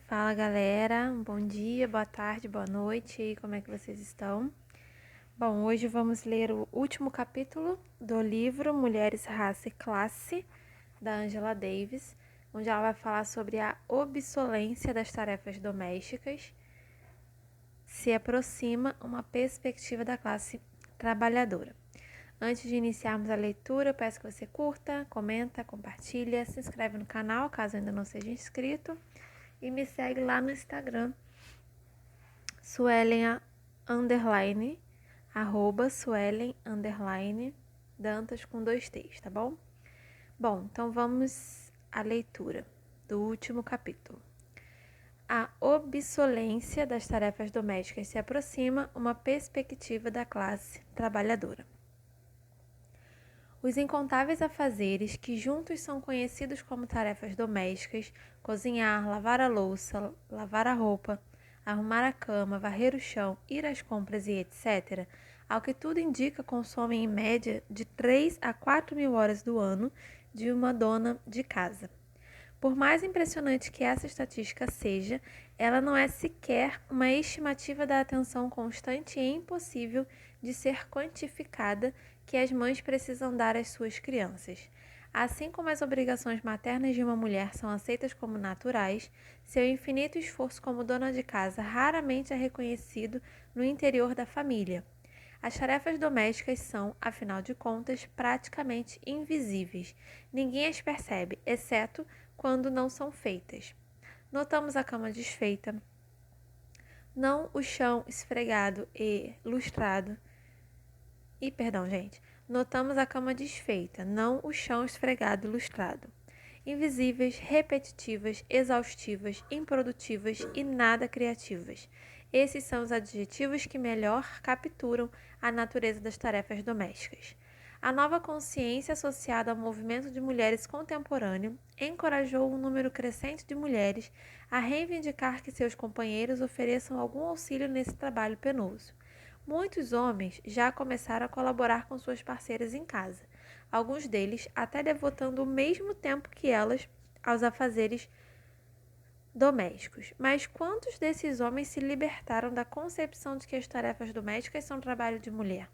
Fala galera, bom dia, boa tarde, boa noite, e como é que vocês estão? Bom, hoje vamos ler o último capítulo do livro Mulheres, Raça e Classe, da Angela Davis, onde ela vai falar sobre a obsolência das tarefas domésticas, se aproxima uma perspectiva da classe trabalhadora. Antes de iniciarmos a leitura, eu peço que você curta, comenta, compartilha, se inscreve no canal, caso ainda não seja inscrito, e me segue lá no Instagram, Suelen underline, Suelen underline, Dantas com 2 T's, tá bom? Bom, então vamos à leitura do último capítulo. A obsolência das tarefas domésticas se aproxima uma perspectiva da classe trabalhadora. Os incontáveis afazeres que juntos são conhecidos como tarefas domésticas, cozinhar, lavar a louça, lavar a roupa, arrumar a cama, varrer o chão, ir às compras e etc., ao que tudo indica consomem em média de 3 a 4 mil horas do ano de uma dona de casa. Por mais impressionante que essa estatística seja, ela não é sequer uma estimativa da atenção constante e impossível de ser quantificada que as mães precisam dar às suas crianças. Assim como as obrigações maternas de uma mulher são aceitas como naturais, seu infinito esforço como dona de casa raramente é reconhecido no interior da família. As tarefas domésticas são, afinal de contas, praticamente invisíveis. Ninguém as percebe, exceto quando não são feitas. Notamos a cama desfeita, não o chão esfregado e lustrado. Notamos a cama desfeita, não o chão esfregado e lustrado. Invisíveis, repetitivas, exaustivas, improdutivas e nada criativas. Esses são os adjetivos que melhor capturam a natureza das tarefas domésticas. A nova consciência associada ao movimento de mulheres contemporâneo encorajou um número crescente de mulheres a reivindicar que seus companheiros ofereçam algum auxílio nesse trabalho penoso. Muitos homens já começaram a colaborar com suas parceiras em casa, alguns deles até devotando o mesmo tempo que elas aos afazeres domésticos. Mas quantos desses homens se libertaram da concepção de que as tarefas domésticas são trabalho de mulher?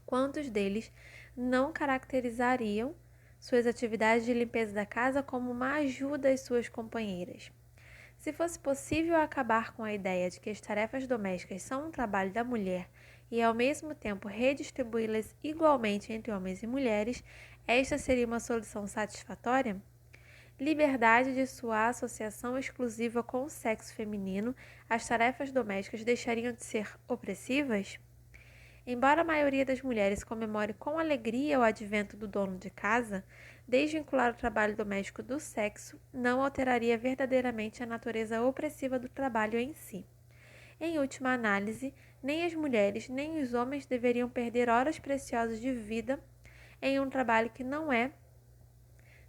Quantos deles não caracterizariam suas atividades de limpeza da casa como uma ajuda às suas companheiras? Se fosse possível acabar com a ideia de que as tarefas domésticas são um trabalho da mulher e, ao mesmo tempo, redistribuí-las igualmente entre homens e mulheres, esta seria uma solução satisfatória? Liberdade de sua associação exclusiva com o sexo feminino, as tarefas domésticas deixariam de ser opressivas? Embora a maioria das mulheres comemore com alegria o advento do dono de casa, desvincular o trabalho doméstico do sexo não alteraria verdadeiramente a natureza opressiva do trabalho em si. Em última análise, nem as mulheres nem os homens deveriam perder horas preciosas de vida em um trabalho que não é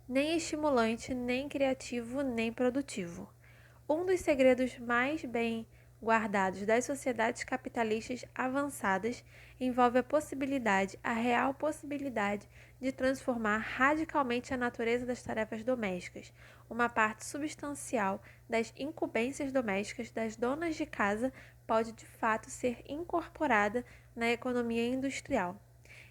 nem estimulante, nem criativo, nem produtivo. Um dos segredos mais bem guardados das sociedades capitalistas avançadas envolve a real possibilidade de transformar radicalmente a natureza das tarefas domésticas. Uma parte substancial das incumbências domésticas das donas de casa pode de fato ser incorporada na economia industrial.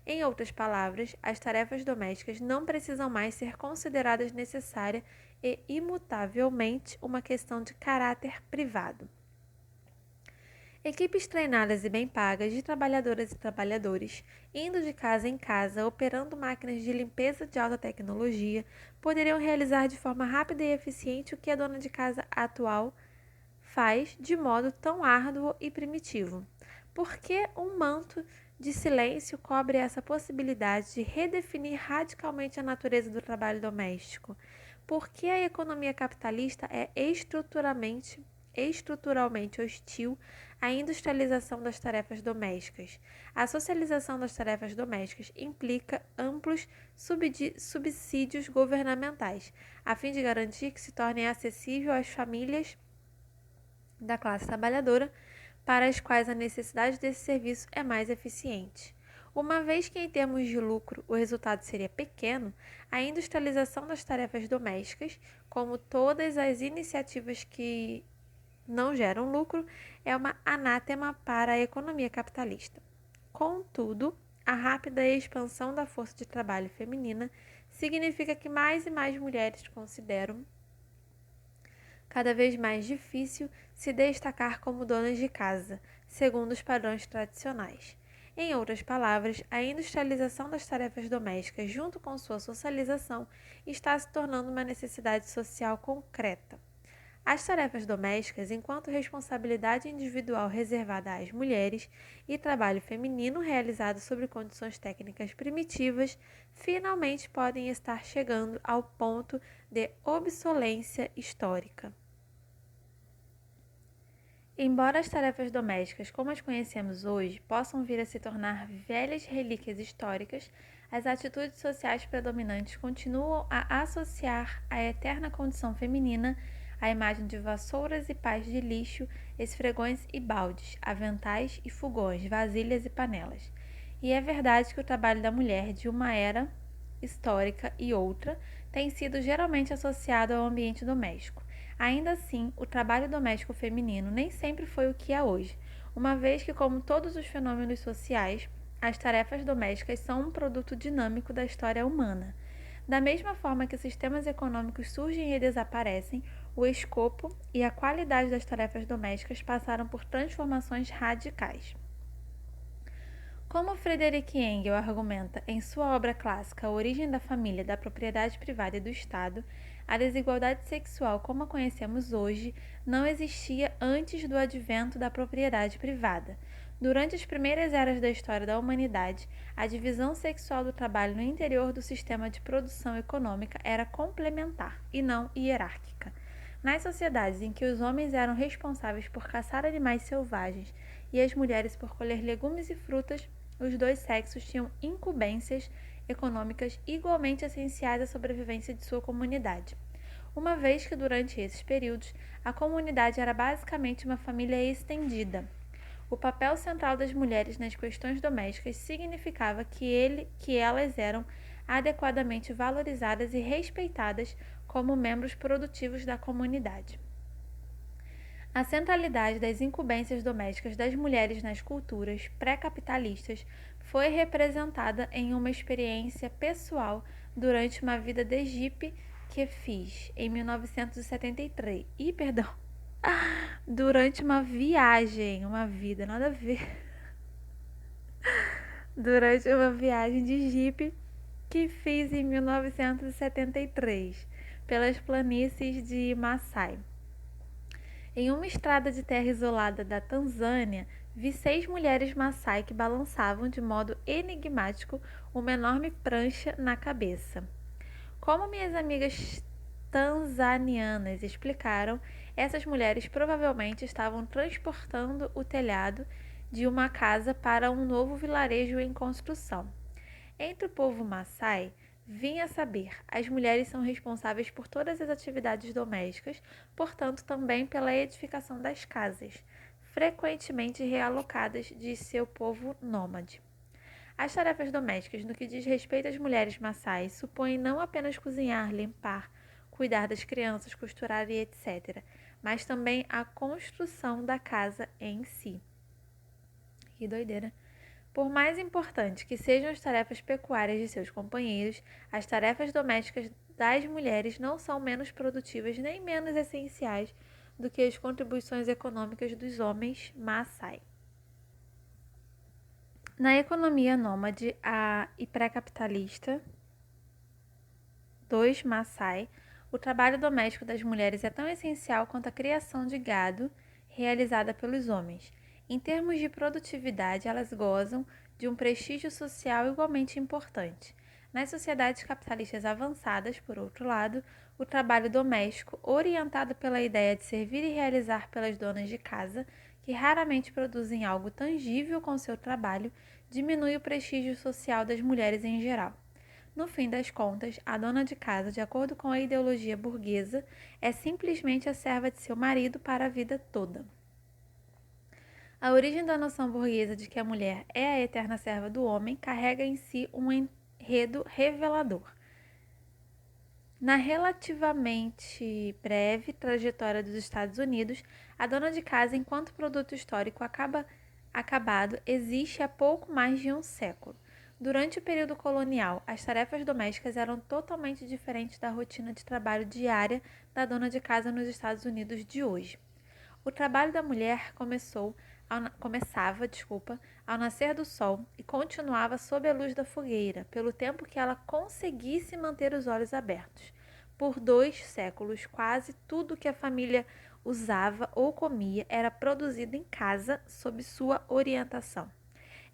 Em outras palavras, as tarefas domésticas não precisam mais ser consideradas necessárias e imutavelmente uma questão de caráter privado. Equipes treinadas e bem pagas de trabalhadoras e trabalhadores, indo de casa em casa, operando máquinas de limpeza de alta tecnologia, poderiam realizar de forma rápida e eficiente o que a dona de casa atual faz de modo tão árduo e primitivo. Por que um manto de silêncio cobre essa possibilidade de redefinir radicalmente a natureza do trabalho doméstico? Por que a economia capitalista é estruturalmente hostil à industrialização das tarefas domésticas? A socialização das tarefas domésticas implica amplos subsídios governamentais, a fim de garantir que se tornem acessível às famílias da classe trabalhadora, para as quais a necessidade desse serviço é mais eficiente. Uma vez que, em termos de lucro, o resultado seria pequeno, a industrialização das tarefas domésticas, como todas as iniciativas que não geram lucro, é uma anátema para a economia capitalista. Contudo, a rápida expansão da força de trabalho feminina significa que mais e mais mulheres consideram cada vez mais difícil se destacar como donas de casa, segundo os padrões tradicionais. Em outras palavras, a industrialização das tarefas domésticas, junto com sua socialização, está se tornando uma necessidade social concreta. As tarefas domésticas, enquanto responsabilidade individual reservada às mulheres e trabalho feminino realizado sob condições técnicas primitivas, finalmente podem estar chegando ao ponto de obsolência histórica. Embora as tarefas domésticas, como as conhecemos hoje, possam vir a se tornar velhas relíquias históricas, as atitudes sociais predominantes continuam a associar a eterna condição feminina à imagem de vassouras e pás de lixo, esfregões e baldes, aventais e fogões, vasilhas e panelas. E é verdade que o trabalho da mulher de uma era histórica e outra tem sido geralmente associado ao ambiente doméstico. Ainda assim, o trabalho doméstico feminino nem sempre foi o que é hoje, uma vez que, como todos os fenômenos sociais, as tarefas domésticas são um produto dinâmico da história humana. Da mesma forma que sistemas econômicos surgem e desaparecem, o escopo e a qualidade das tarefas domésticas passaram por transformações radicais. Como Frederick Engels argumenta em sua obra clássica A Origem da Família, da Propriedade Privada e do Estado, a desigualdade sexual como a conhecemos hoje não existia antes do advento da propriedade privada. Durante as primeiras eras da história da humanidade, a divisão sexual do trabalho no interior do sistema de produção econômica era complementar e não hierárquica. Nas sociedades em que os homens eram responsáveis por caçar animais selvagens e as mulheres por colher legumes e frutas, os dois sexos tinham incumbências econômicas igualmente essenciais à sobrevivência de sua comunidade, uma vez que durante esses períodos a comunidade era basicamente uma família estendida. O papel central das mulheres nas questões domésticas significava que elas eram adequadamente valorizadas e respeitadas como membros produtivos da comunidade. A centralidade das incumbências domésticas das mulheres nas culturas pré-capitalistas foi representada em uma experiência pessoal durante uma vida de jipe que fiz em 1973. Durante uma viagem, nada a ver. Durante uma viagem de jipe que fiz em 1973 pelas planícies de Maasai. Em uma estrada de terra isolada da Tanzânia, vi 6 mulheres Maasai que balançavam de modo enigmático uma enorme prancha na cabeça. Como minhas amigas tanzanianas explicaram, essas mulheres provavelmente estavam transportando o telhado de uma casa para um novo vilarejo em construção. Entre o povo Maasai, vim a saber, as mulheres são responsáveis por todas as atividades domésticas, portanto também pela edificação das casas, frequentemente realocadas de seu povo nômade. As tarefas domésticas no que diz respeito às mulheres Maasai supõem não apenas cozinhar, limpar, cuidar das crianças, costurar e etc., mas também a construção da casa em si. Que doideira! Por mais importante que sejam as tarefas pecuárias de seus companheiros, as tarefas domésticas das mulheres não são menos produtivas nem menos essenciais do que as contribuições econômicas dos homens Maasai. Na economia nômade e pré-capitalista dos Maasai, o trabalho doméstico das mulheres é tão essencial quanto a criação de gado realizada pelos homens. Em termos de produtividade, elas gozam de um prestígio social igualmente importante. Nas sociedades capitalistas avançadas, por outro lado, o trabalho doméstico, orientado pela ideia de servir e realizar pelas donas de casa, que raramente produzem algo tangível com seu trabalho, diminui o prestígio social das mulheres em geral. No fim das contas, a dona de casa, de acordo com a ideologia burguesa, é simplesmente a serva de seu marido para a vida toda. A origem da noção burguesa de que a mulher é a eterna serva do homem carrega em si um enredo revelador. Na relativamente breve trajetória dos Estados Unidos, a dona de casa, enquanto produto histórico acabado, existe há pouco mais de um século. Durante o período colonial, as tarefas domésticas eram totalmente diferentes da rotina de trabalho diária da dona de casa nos Estados Unidos de hoje. O trabalho da mulher começava, ao nascer do sol e continuava sob a luz da fogueira, pelo tempo que ela conseguisse manter os olhos abertos. Por 2 séculos, quase tudo que a família usava ou comia era produzido em casa sob sua orientação.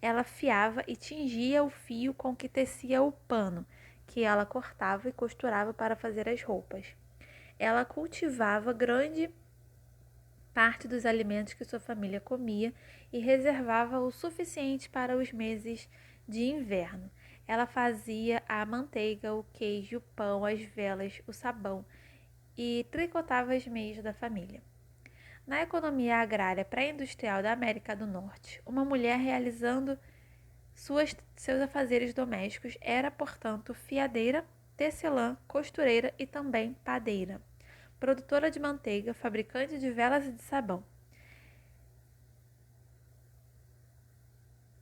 Ela fiava e tingia o fio com que tecia o pano, que ela cortava e costurava para fazer as roupas. Ela cultivava grande parte dos alimentos que sua família comia e reservava o suficiente para os meses de inverno. Ela fazia a manteiga, o queijo, o pão, as velas, o sabão e tricotava as meias da família. Na economia agrária pré-industrial da América do Norte, uma mulher realizando seus afazeres domésticos era, portanto, fiadeira, tecelã, costureira e também padeira, produtora de manteiga, fabricante de velas e de sabão,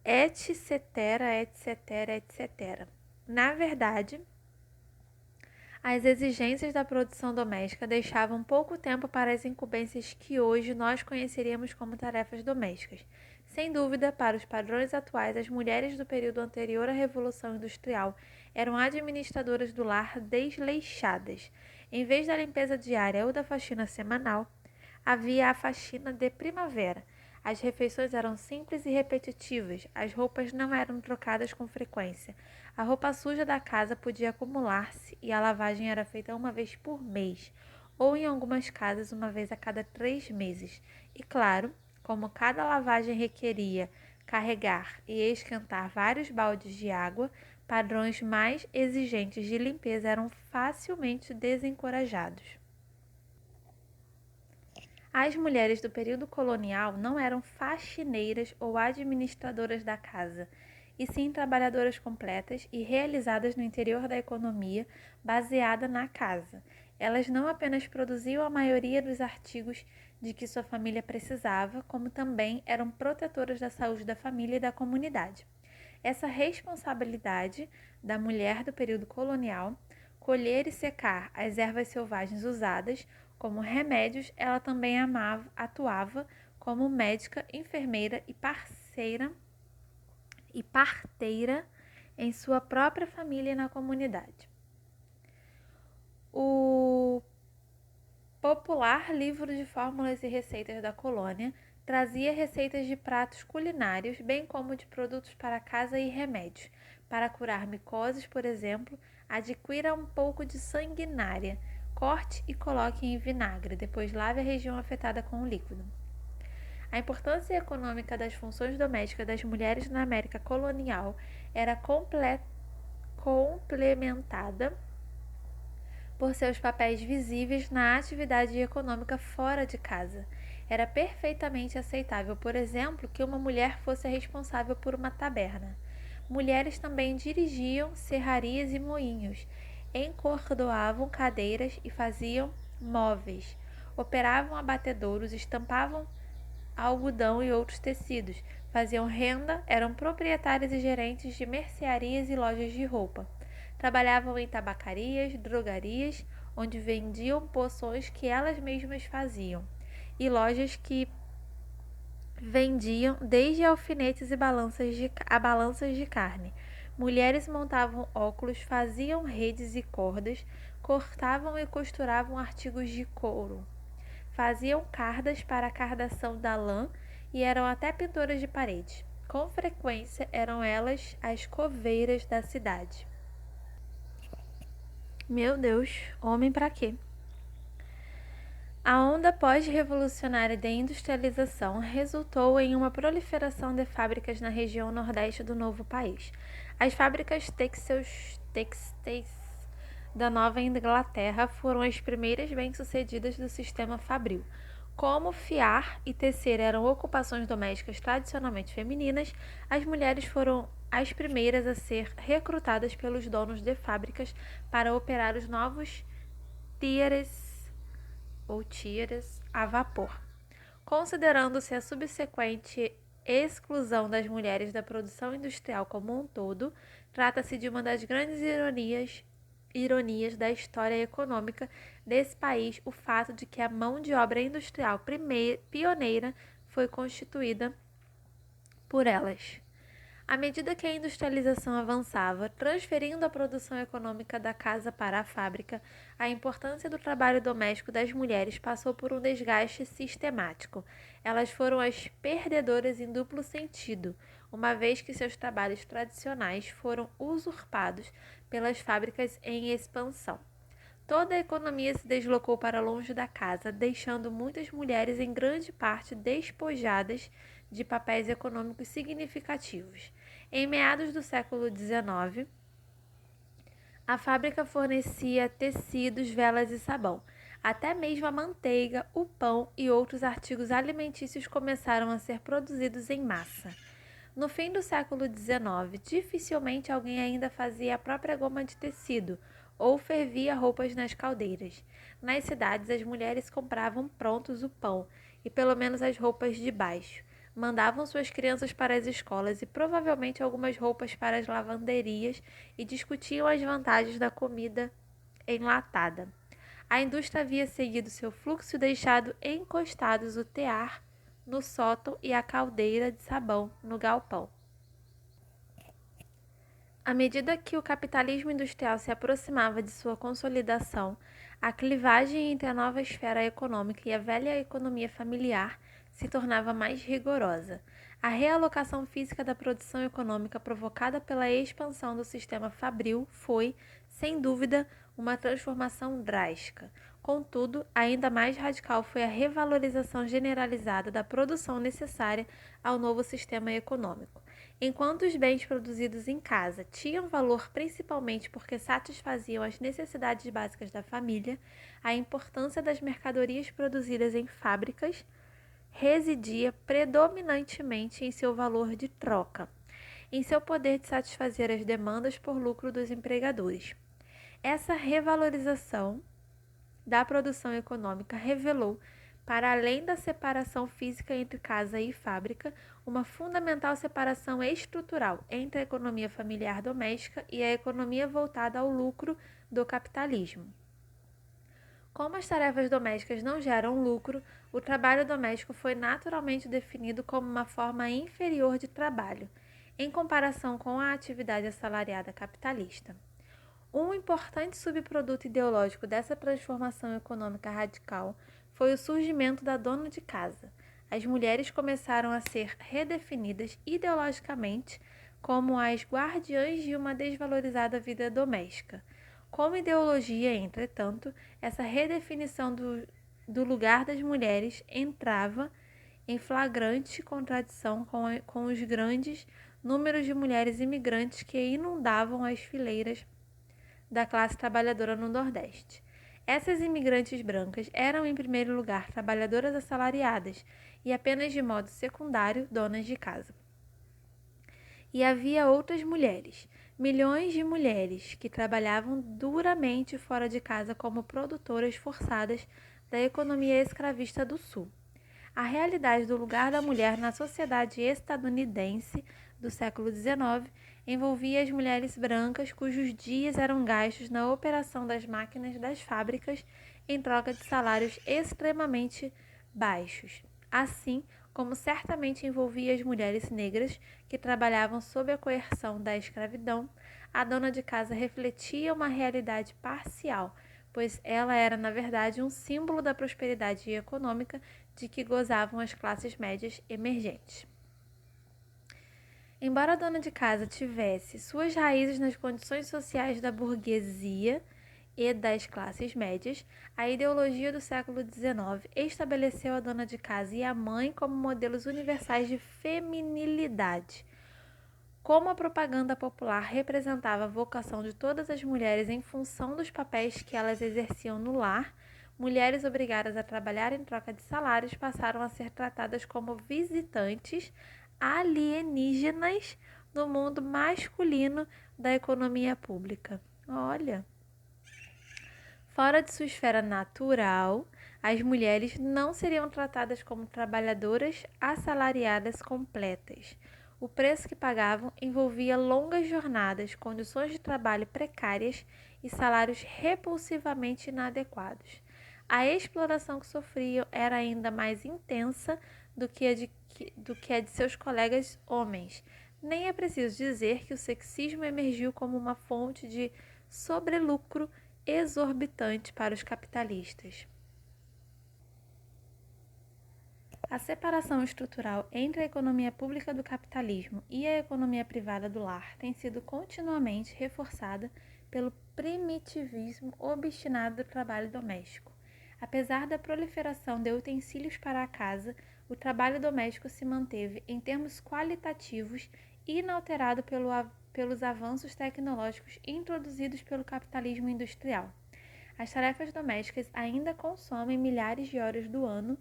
etc, etc, etc. Na verdade, as exigências da produção doméstica deixavam pouco tempo para as incumbências que hoje nós conheceríamos como tarefas domésticas. Sem dúvida, para os padrões atuais, as mulheres do período anterior à Revolução Industrial eram administradoras do lar desleixadas. Em vez da limpeza diária ou da faxina semanal, havia a faxina de primavera. As refeições eram simples e repetitivas, as roupas não eram trocadas com frequência. A roupa suja da casa podia acumular-se e a lavagem era feita uma vez por mês, ou em algumas casas uma vez a cada 3 meses. E claro, como cada lavagem requeria carregar e esquentar vários baldes de água, padrões mais exigentes de limpeza eram facilmente desencorajados. As mulheres do período colonial não eram faxineiras ou administradoras da casa, e sim trabalhadoras completas e realizadas no interior da economia baseada na casa. Elas não apenas produziam a maioria dos artigos de que sua família precisava, como também eram protetoras da saúde da família e da comunidade. Essa responsabilidade da mulher do período colonial, colher e secar as ervas selvagens usadas como remédios, ela também atuava como médica, enfermeira e parteira em sua própria família e na comunidade. O popular livro de fórmulas e receitas da colônia trazia receitas de pratos culinários, bem como de produtos para casa e remédios. Para curar micoses, por exemplo, adquira um pouco de sanguinária, corte e coloque em vinagre, depois lave a região afetada com o líquido. A importância econômica das funções domésticas das mulheres na América colonial era complementada por seus papéis visíveis na atividade econômica fora de casa. Era perfeitamente aceitável, por exemplo, que uma mulher fosse responsável por uma taberna. Mulheres também dirigiam serrarias e moinhos, encordoavam cadeiras e faziam móveis, operavam abatedouros, estampavam algodão e outros tecidos, faziam renda, eram proprietárias e gerentes de mercearias e lojas de roupa. Trabalhavam em tabacarias, drogarias, onde vendiam poções que elas mesmas faziam, e lojas que vendiam desde alfinetes e balanças de carne. Mulheres montavam óculos, faziam redes e cordas, cortavam e costuravam artigos de couro, faziam cardas para a cardação da lã e eram até pintoras de paredes. Com frequência eram elas as coveiras da cidade. Meu Deus, homem pra quê? A onda pós-revolucionária de industrialização resultou em uma proliferação de fábricas na região nordeste do novo país. As fábricas têxteis da Nova Inglaterra foram as primeiras bem-sucedidas do sistema fabril. Como fiar e tecer eram ocupações domésticas tradicionalmente femininas, as mulheres foram as primeiras a ser recrutadas pelos donos de fábricas para operar os novos tiares a vapor. Considerando-se a subsequente exclusão das mulheres da produção industrial como um todo, trata-se de uma das grandes ironias da história econômica desse país o fato de que a mão de obra industrial pioneira foi constituída por elas. À medida que a industrialização avançava, transferindo a produção econômica da casa para a fábrica, a importância do trabalho doméstico das mulheres passou por um desgaste sistemático. Elas foram as perdedoras em duplo sentido, uma vez que seus trabalhos tradicionais foram usurpados pelas fábricas em expansão. Toda a economia se deslocou para longe da casa, deixando muitas mulheres em grande parte despojadas de papéis econômicos significativos. Em meados do século XIX, a fábrica fornecia tecidos, velas e sabão. Até mesmo a manteiga, o pão e outros artigos alimentícios começaram a ser produzidos em massa. No fim do século XIX, dificilmente alguém ainda fazia a própria goma de tecido ou fervia roupas nas caldeiras. Nas cidades, as mulheres compravam prontos o pão e pelo menos as roupas de baixo. Mandavam suas crianças para as escolas e provavelmente algumas roupas para as lavanderias e discutiam as vantagens da comida enlatada. A indústria havia seguido seu fluxo e deixado encostados o tear no sótão e a caldeira de sabão no galpão. À medida que o capitalismo industrial se aproximava de sua consolidação, a clivagem entre a nova esfera econômica e a velha economia familiar se tornava mais rigorosa. A realocação física da produção econômica provocada pela expansão do sistema fabril foi, sem dúvida, uma transformação drástica. Contudo, ainda mais radical foi a revalorização generalizada da produção necessária ao novo sistema econômico. Enquanto os bens produzidos em casa tinham valor principalmente porque satisfaziam as necessidades básicas da família, a importância das mercadorias produzidas em fábricas residia predominantemente em seu valor de troca, em seu poder de satisfazer as demandas por lucro dos empregadores. Essa revalorização da produção econômica revelou, para além da separação física entre casa e fábrica, uma fundamental separação estrutural entre a economia familiar doméstica e a economia voltada ao lucro do capitalismo. Como as tarefas domésticas não geram lucro, o trabalho doméstico foi naturalmente definido como uma forma inferior de trabalho, em comparação com a atividade assalariada capitalista. Um importante subproduto ideológico dessa transformação econômica radical foi o surgimento da dona de casa. As mulheres começaram a ser redefinidas ideologicamente como as guardiãs de uma desvalorizada vida doméstica. Como ideologia, entretanto, essa redefinição do lugar das mulheres entrava em flagrante contradição com os grandes números de mulheres imigrantes que inundavam as fileiras da classe trabalhadora no Nordeste. Essas imigrantes brancas eram, em primeiro lugar, trabalhadoras assalariadas e apenas de modo secundário, donas de casa. E havia outras mulheres, milhões de mulheres, que trabalhavam duramente fora de casa como produtoras forçadas da economia escravista do Sul. A realidade do lugar da mulher na sociedade estadunidense do século XIX envolvia as mulheres brancas cujos dias eram gastos na operação das máquinas das fábricas em troca de salários extremamente baixos, assim como certamente envolvia as mulheres negras que trabalhavam sob a coerção da escravidão. A dona de casa refletia uma realidade parcial, pois ela era, na verdade, um símbolo da prosperidade econômica de que gozavam as classes médias emergentes. Embora a dona de casa tivesse suas raízes nas condições sociais da burguesia e das classes médias, a ideologia do século XIX estabeleceu a dona de casa e a mãe como modelos universais de feminilidade. Como a propaganda popular representava a vocação de todas as mulheres em função dos papéis que elas exerciam no lar, mulheres obrigadas a trabalhar em troca de salários passaram a ser tratadas como visitantes alienígenas no mundo masculino da economia pública. Olha, fora de sua esfera natural, as mulheres não seriam tratadas como trabalhadoras assalariadas completas. O preço que pagavam envolvia longas jornadas, condições de trabalho precárias e salários repulsivamente inadequados. A exploração que sofriam era ainda mais intensa do que a de seus colegas homens. Nem é preciso dizer que o sexismo emergiu como uma fonte de sobrelucro exorbitante para os capitalistas. A separação estrutural entre a economia pública do capitalismo e a economia privada do lar tem sido continuamente reforçada pelo primitivismo obstinado do trabalho doméstico. Apesar da proliferação de utensílios para a casa, o trabalho doméstico se manteve, em termos qualitativos, inalterado pelos avanços tecnológicos introduzidos pelo capitalismo industrial. As tarefas domésticas ainda consomem milhares de horas do ano,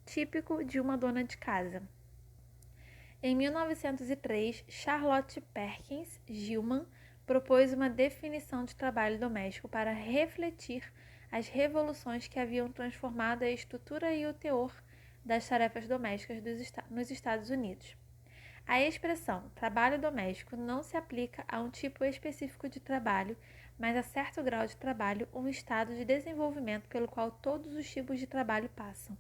típico de uma dona de casa. Em 1903, Charlotte Perkins Gilman propôs uma definição de trabalho doméstico para refletir as revoluções que haviam transformado a estrutura e o teor das tarefas domésticas nos Estados Unidos. A expressão trabalho doméstico não se aplica a um tipo específico de trabalho, mas a certo grau de trabalho, um estado de desenvolvimento pelo qual todos os tipos de trabalho passam.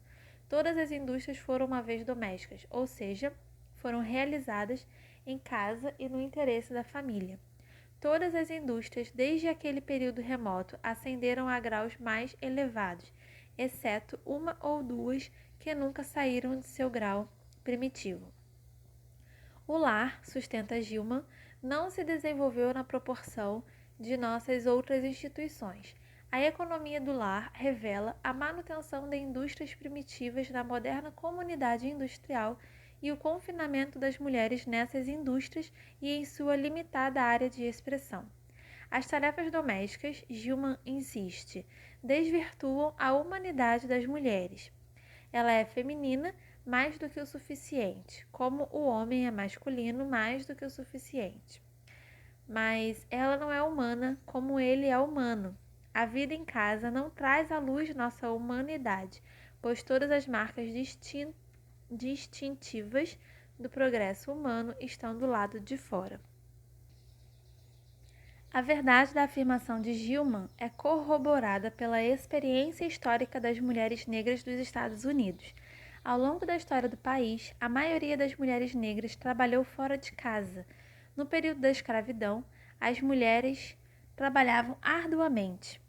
Todas as indústrias foram uma vez domésticas, ou seja, foram realizadas em casa e no interesse da família. Todas as indústrias, desde aquele período remoto, ascenderam a graus mais elevados, exceto uma ou duas que nunca saíram de seu grau primitivo. O lar, sustenta Gilman, não se desenvolveu na proporção de nossas outras instituições. A economia do lar revela a manutenção de indústrias primitivas na moderna comunidade industrial e o confinamento das mulheres nessas indústrias e em sua limitada área de expressão. As tarefas domésticas, Gilman insiste, desvirtuam a humanidade das mulheres. Ela é feminina mais do que o suficiente, como o homem é masculino mais do que o suficiente. Mas ela não é humana como ele é humano. A vida em casa não traz à luz nossa humanidade, pois todas as marcas distintivas do progresso humano estão do lado de fora. A verdade da afirmação de Gilman é corroborada pela experiência histórica das mulheres negras dos Estados Unidos. Ao longo da história do país, a maioria das mulheres negras trabalhou fora de casa. No período da escravidão, as mulheres trabalhavam arduamente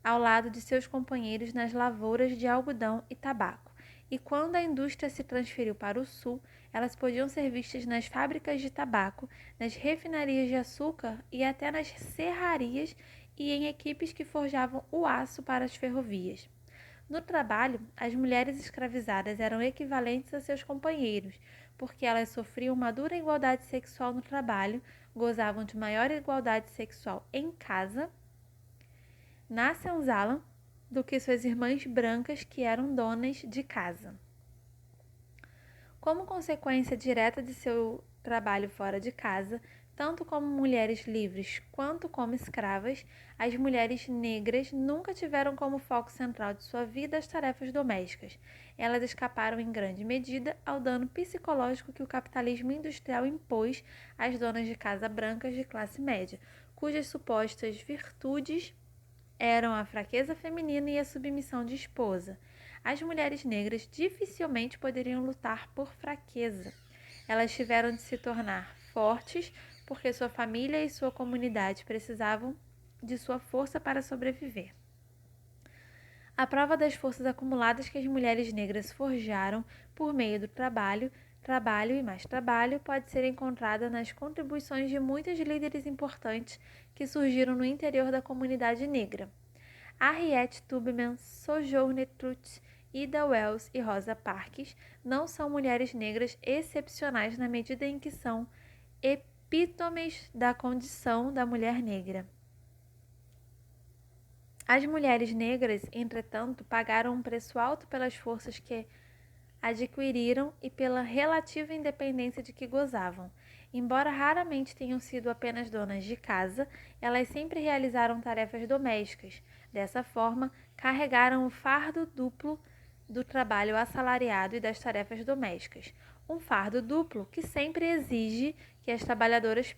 ao lado de seus companheiros nas lavouras de algodão e tabaco. E quando a indústria se transferiu para o sul, elas podiam ser vistas nas fábricas de tabaco, nas refinarias de açúcar e até nas serrarias e em equipes que forjavam o aço para as ferrovias. No trabalho, as mulheres escravizadas eram equivalentes a seus companheiros, porque elas sofriam uma dura igualdade sexual no trabalho, gozavam de maior igualdade sexual em casa, na senzala, do que suas irmãs brancas que eram donas de casa. Como consequência direta de seu trabalho fora de casa, tanto como mulheres livres quanto como escravas, as mulheres negras nunca tiveram como foco central de sua vida as tarefas domésticas. Elas escaparam em grande medida ao dano psicológico que o capitalismo industrial impôs às donas de casa brancas de classe média, cujas supostas virtudes eram a fraqueza feminina e a submissão de esposa. As mulheres negras dificilmente poderiam lutar por fraqueza. Elas tiveram de se tornar fortes porque sua família e sua comunidade precisavam de sua força para sobreviver. A prova das forças acumuladas que as mulheres negras forjaram por meio do trabalho e mais trabalho, pode ser encontrada nas contribuições de muitos líderes importantes que surgiram no interior da comunidade negra. Harriet Tubman, Sojourner Truth, Ida Wells e Rosa Parks não são mulheres negras excepcionais na medida em que são epítomes da condição da mulher negra. As mulheres negras, entretanto, pagaram um preço alto pelas forças que adquiriram e pela relativa independência de que gozavam. Embora raramente tenham sido apenas donas de casa, elas sempre realizaram tarefas domésticas. Dessa forma, carregaram o fardo duplo do trabalho assalariado e das tarefas domésticas. Um fardo duplo que sempre exige que as trabalhadoras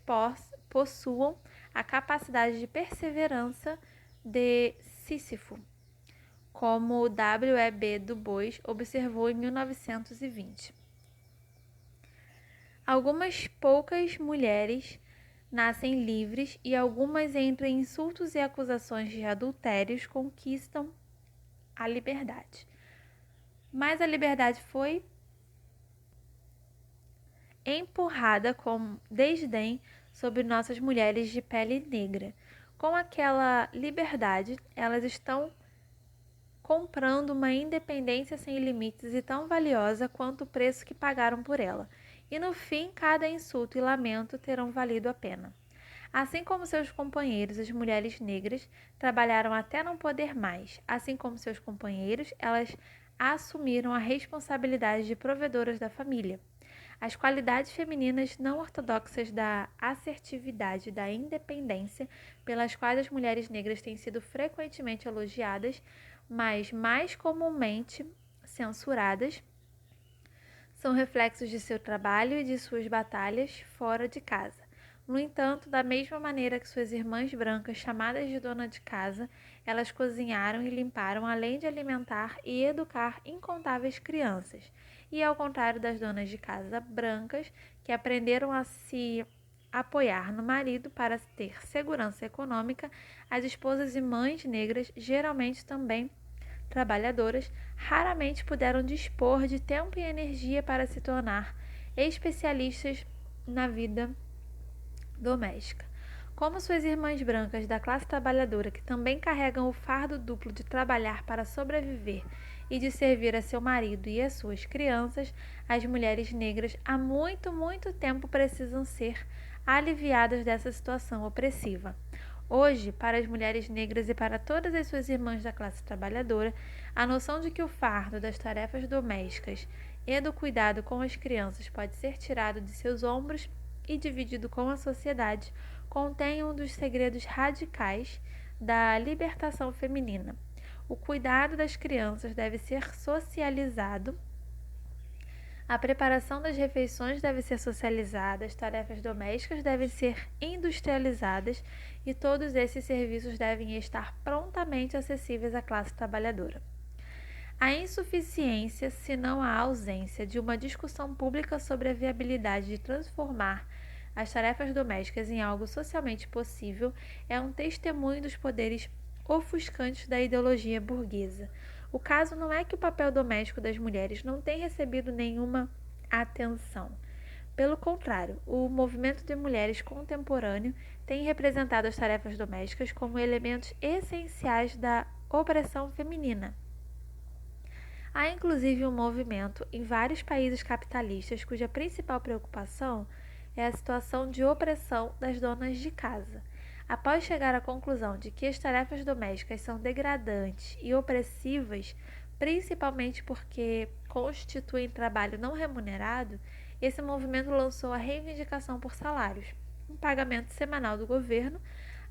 possuam a capacidade de perseverança de Sísifo, como W. E. B. Du Bois observou em 1920. Algumas poucas mulheres nascem livres e algumas, entre insultos e acusações de adultérios, conquistam a liberdade. Mas a liberdade foi empurrada com desdém sobre nossas mulheres de pele negra. Com aquela liberdade, elas estão comprando uma independência sem limites e tão valiosa quanto o preço que pagaram por ela. E no fim, cada insulto e lamento terão valido a pena. Assim como seus companheiros, as mulheres negras trabalharam até não poder mais. Assim como seus companheiros, elas assumiram a responsabilidade de provedoras da família. As qualidades femininas não ortodoxas da assertividade e da independência, pelas quais as mulheres negras têm sido frequentemente elogiadas, mas mais comumente censuradas, são reflexos de seu trabalho e de suas batalhas fora de casa. No entanto, da mesma maneira que suas irmãs brancas, chamadas de dona de casa, elas cozinharam e limparam, além de alimentar e educar incontáveis crianças. E ao contrário das donas de casa brancas, que aprenderam a se apoiar no marido para ter segurança econômica, as esposas e mães negras, geralmente também trabalhadoras, raramente puderam dispor de tempo e energia para se tornar especialistas na vida doméstica. Como suas irmãs brancas da classe trabalhadora, que também carregam o fardo duplo de trabalhar para sobreviver e de servir a seu marido e as suas crianças, as mulheres negras há muito, muito tempo precisam ser aliviadas dessa situação opressiva. Hoje, para as mulheres negras e para todas as suas irmãs da classe trabalhadora, a noção de que o fardo das tarefas domésticas e do cuidado com as crianças pode ser tirado de seus ombros e dividido com a sociedade contém um dos segredos radicais da libertação feminina. O cuidado das crianças deve ser socializado, a preparação das refeições deve ser socializada, as tarefas domésticas devem ser industrializadas e todos esses serviços devem estar prontamente acessíveis à classe trabalhadora. A insuficiência, se não a ausência, de uma discussão pública sobre a viabilidade de transformar as tarefas domésticas em algo socialmente possível é um testemunho dos poderes ofuscantes da ideologia burguesa. O caso não é que o papel doméstico das mulheres não tem recebido nenhuma atenção. Pelo contrário, o movimento de mulheres contemporâneo tem representado as tarefas domésticas como elementos essenciais da opressão feminina. Há inclusive um movimento em vários países capitalistas cuja principal preocupação é a situação de opressão das donas de casa. Após chegar à conclusão de que as tarefas domésticas são degradantes e opressivas, principalmente porque constituem trabalho não remunerado, esse movimento lançou a reivindicação por salários, um pagamento semanal do governo.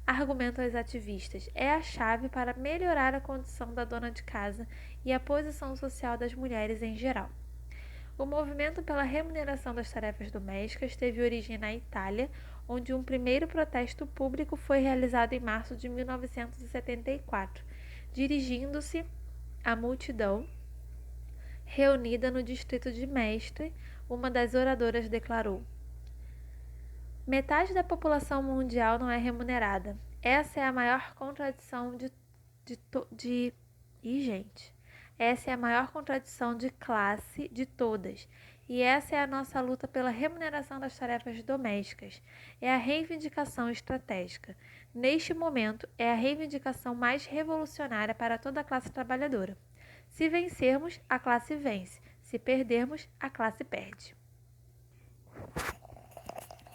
Argumentam os ativistas, é a chave para melhorar a condição da dona de casa e a posição social das mulheres em geral. O movimento pela remuneração das tarefas domésticas teve origem na Itália, onde um primeiro protesto público foi realizado em março de 1974, dirigindo-se à multidão reunida no distrito de Mestre. Uma das oradoras declarou: metade da população mundial não é remunerada. Essa é a maior contradição Essa é a maior contradição de classe de todas. E essa é a nossa luta pela remuneração das tarefas domésticas. É a reivindicação estratégica. Neste momento, é a reivindicação mais revolucionária para toda a classe trabalhadora. Se vencermos, a classe vence. Se perdermos, a classe perde.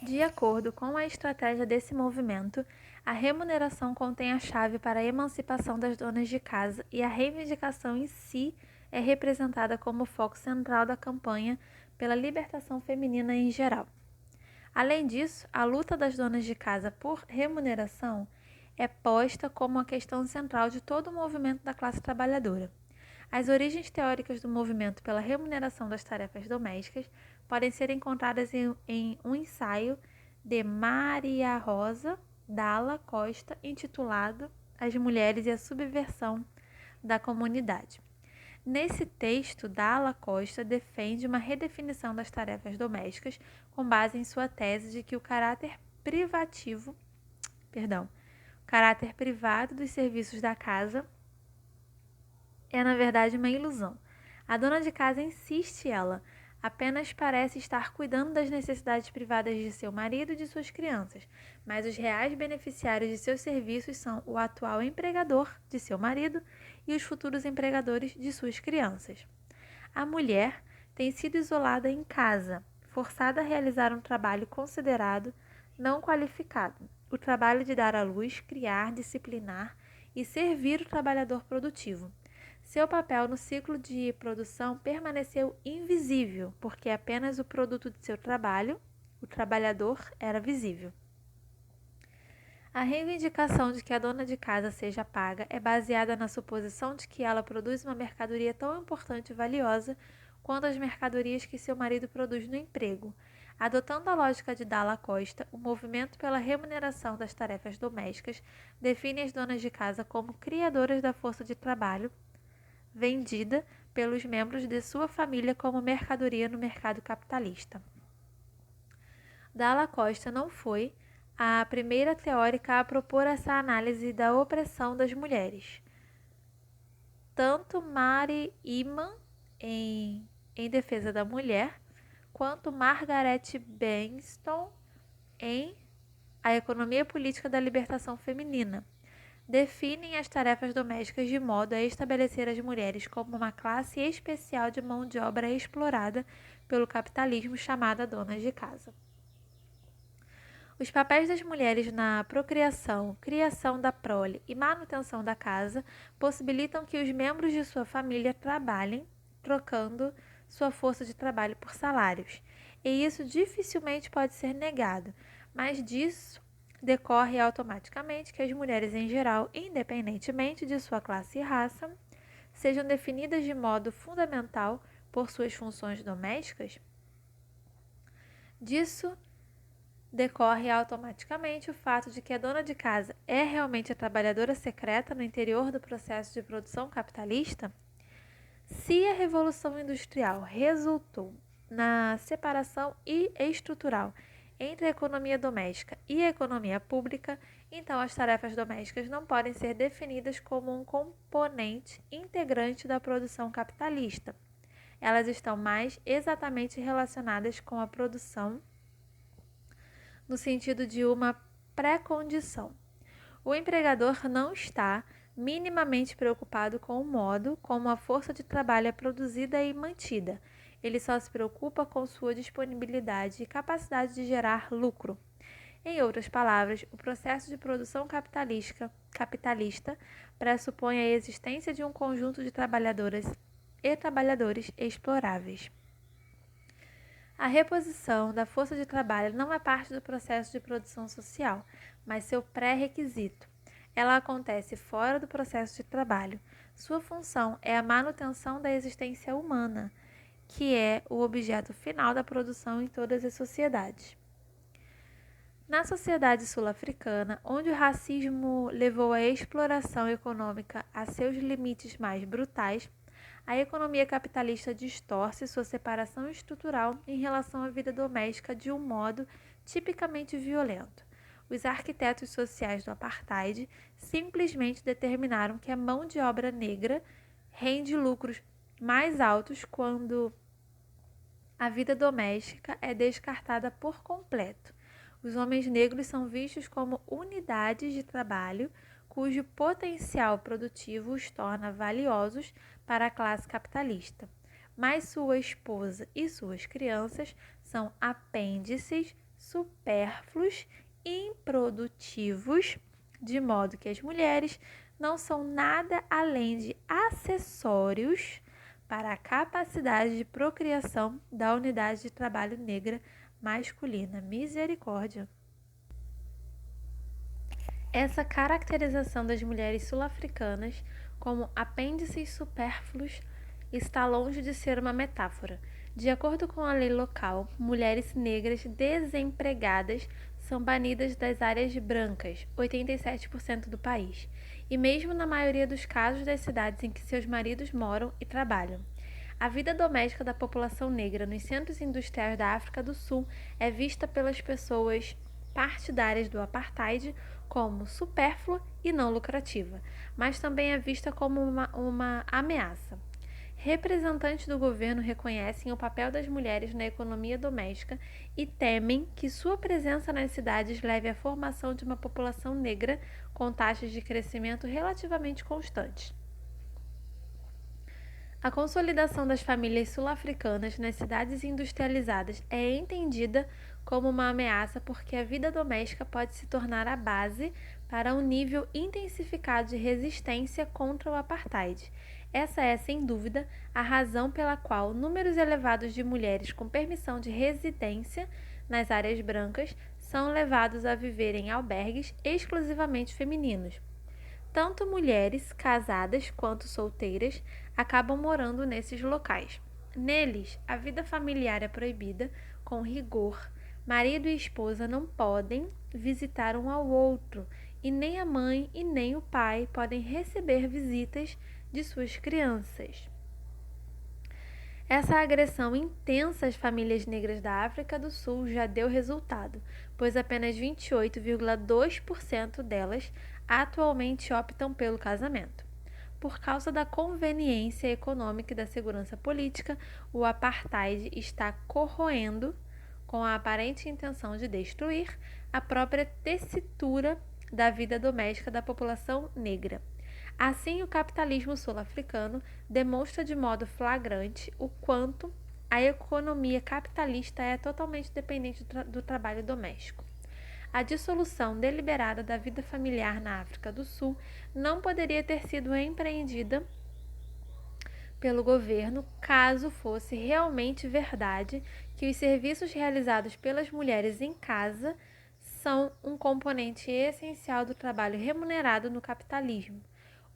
De acordo com a estratégia desse movimento, A remuneração contém a chave para a emancipação das donas de casa e a reivindicação em si é representada como foco central da campanha pela libertação feminina em geral. Além disso, a luta das donas de casa por remuneração é posta como a questão central de todo o movimento da classe trabalhadora. As origens teóricas do movimento pela remuneração das tarefas domésticas podem ser encontradas em um ensaio de Maria Rosa Dalla Costa intitulado As Mulheres e a Subversão da Comunidade. Nesse texto, Dalla Costa defende uma redefinição das tarefas domésticas com base em sua tese de que o caráter privado dos serviços da casa é, na verdade, uma ilusão. A dona de casa insiste, apenas parece estar cuidando das necessidades privadas de seu marido e de suas crianças, mas os reais beneficiários de seus serviços são o atual empregador de seu marido e os futuros empregadores de suas crianças. A mulher tem sido isolada em casa, forçada a realizar um trabalho considerado não qualificado, o trabalho de dar à luz, criar, disciplinar e servir o trabalhador produtivo. Seu papel no ciclo de produção permaneceu invisível, porque apenas o produto de seu trabalho, o trabalhador, era visível. A reivindicação de que a dona de casa seja paga é baseada na suposição de que ela produz uma mercadoria tão importante e valiosa quanto as mercadorias que seu marido produz no emprego. Adotando a lógica de Dalla Costa, o movimento pela remuneração das tarefas domésticas define as donas de casa como criadoras da força de trabalho vendida pelos membros de sua família como mercadoria no mercado capitalista. Dalla Costa não foi a primeira teórica a propor essa análise da opressão das mulheres. Tanto Mary Iman, em Defesa da Mulher, quanto Margaret Benston, em A Economia Política da Libertação Feminina, definem as tarefas domésticas de modo a estabelecer as mulheres como uma classe especial de mão de obra explorada pelo capitalismo chamada donas de casa. Os papéis das mulheres na procriação, criação da prole e manutenção da casa possibilitam que os membros de sua família trabalhem, trocando sua força de trabalho por salários. E isso dificilmente pode ser negado, mas disso decorre automaticamente que as mulheres em geral, independentemente de sua classe e raça, sejam definidas de modo fundamental por suas funções domésticas. Disso decorre automaticamente o fato de que a dona de casa é realmente a trabalhadora secreta no interior do processo de produção capitalista. Se a Revolução Industrial resultou na separação estrutural entre a economia doméstica e a economia pública, então as tarefas domésticas não podem ser definidas como um componente integrante da produção capitalista. Elas estão mais exatamente relacionadas com a produção no sentido de uma pré-condição. O empregador não está minimamente preocupado com o modo como a força de trabalho é produzida e mantida. Ele só se preocupa com sua disponibilidade e capacidade de gerar lucro. Em outras palavras, o processo de produção capitalista pressupõe a existência de um conjunto de trabalhadoras e trabalhadores exploráveis. A reposição da força de trabalho não é parte do processo de produção social, mas seu pré-requisito. Ela acontece fora do processo de trabalho. Sua função é a manutenção da existência humana, que é o objeto final da produção em todas as sociedades. Na sociedade sul-africana, onde o racismo levou a exploração econômica a seus limites mais brutais, a economia capitalista distorce sua separação estrutural em relação à vida doméstica de um modo tipicamente violento. Os arquitetos sociais do apartheid simplesmente determinaram que a mão de obra negra rende lucros mais altos quando a vida doméstica é descartada por completo. Os homens negros são vistos como unidades de trabalho cujo potencial produtivo os torna valiosos para a classe capitalista, mas sua esposa e suas crianças são apêndices supérfluos, improdutivos de modo que as mulheres não são nada além de acessórios para a capacidade de procriação da unidade de trabalho negra masculina. Misericórdia! Essa caracterização das mulheres sul-africanas como apêndices supérfluos está longe de ser uma metáfora. De acordo com a lei local, mulheres negras desempregadas são banidas das áreas brancas, 87% do país, e mesmo na maioria dos casos das cidades em que seus maridos moram e trabalham. A vida doméstica da população negra nos centros industriais da África do Sul é vista pelas pessoas partidárias do apartheid como supérflua e não lucrativa, mas também é vista como uma ameaça. Representantes do governo reconhecem o papel das mulheres na economia doméstica e temem que sua presença nas cidades leve à formação de uma população negra com taxas de crescimento relativamente constantes. A consolidação das famílias sul-africanas nas cidades industrializadas é entendida como uma ameaça porque a vida doméstica pode se tornar a base para um nível intensificado de resistência contra o apartheid. Essa é, sem dúvida, a razão pela qual números elevados de mulheres com permissão de residência nas áreas brancas são levados a viver em albergues exclusivamente femininos. Tanto mulheres casadas quanto solteiras acabam morando nesses locais. Neles, a vida familiar é proibida com rigor. Marido e esposa não podem visitar um ao outro, e nem a mãe e nem o pai podem receber visitas de suas crianças. Essa agressão intensa às famílias negras da África do Sul já deu resultado, pois apenas 28,2% delas atualmente optam pelo casamento. Por causa da conveniência econômica e da segurança política, o apartheid está corroendo, com a aparente intenção de destruir, a própria tessitura da vida doméstica da população negra. Assim, o capitalismo sul-africano demonstra de modo flagrante o quanto a economia capitalista é totalmente dependente do trabalho doméstico. A dissolução deliberada da vida familiar na África do Sul não poderia ter sido empreendida pelo governo caso fosse realmente verdade que os serviços realizados pelas mulheres em casa são um componente essencial do trabalho remunerado no capitalismo.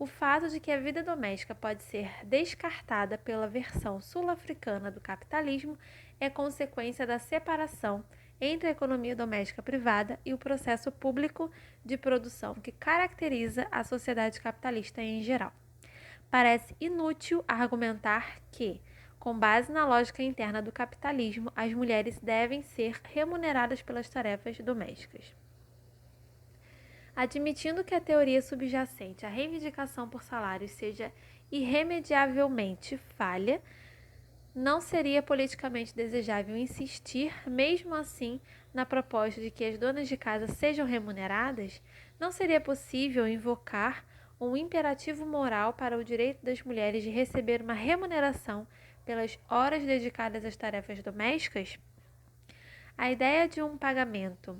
O fato de que a vida doméstica pode ser descartada pela versão sul-africana do capitalismo é consequência da separação entre a economia doméstica privada e o processo público de produção que caracteriza a sociedade capitalista em geral. Parece inútil argumentar que, com base na lógica interna do capitalismo, as mulheres devem ser remuneradas pelas tarefas domésticas. Admitindo que a teoria subjacente à reivindicação por salários seja irremediavelmente falha, não seria politicamente desejável insistir, mesmo assim, na proposta de que as donas de casa sejam remuneradas? Não seria possível invocar um imperativo moral para o direito das mulheres de receber uma remuneração pelas horas dedicadas às tarefas domésticas? A ideia de um pagamento